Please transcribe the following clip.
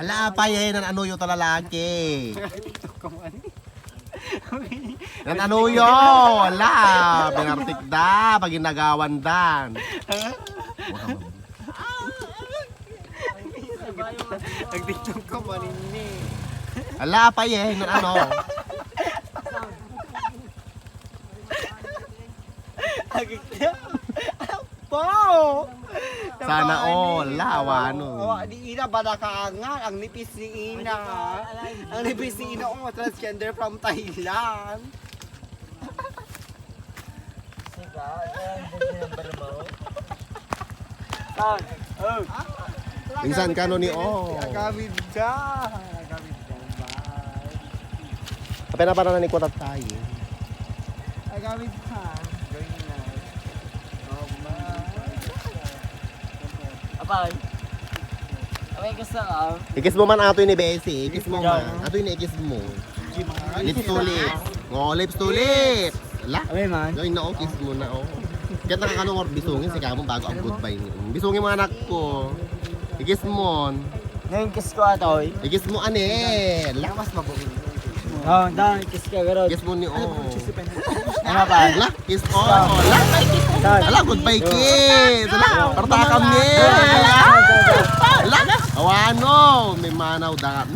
Ala, payahin ang anuyo to lalaki. Ang anuyo, ala, binartik da, pag ginagawan dan. Nagditong ka manini. Ala, payahin ang ano. Po! Sana all, lawano. Di ina ba nakaangal? Ang nipis ni ina. Ang nipis ni ina, transgender from Thailand. Minsan ka no ni O. Agamid ka. Kapag na para na ni Kutat tayo. Agamid ka. Very nice. Oh my. Apay. Apay gusto ka. Ikis mo man ato ni Bessie. Ikis mo man. Ato ni ikis mo. Lips to lips. Oh, lips to lips. Ala. Apay man. Join na o, kiss mo na o. Kaya nakakalungor bisungin si Kamon bago ang goodbye niyo. Bisungin mga anak ko. Ikis mo. Ngayon kiss ko atoy. Ikis mo ane. Ala. Mas mabuhin. Oh, dahil kiss ka garo. Kiss mo ni O. Ano ba? Ala. Kiss O. Ala. Ala, goodbye kiss. Ala. Parta kami. Ala. Ala. Awano. May manaw da.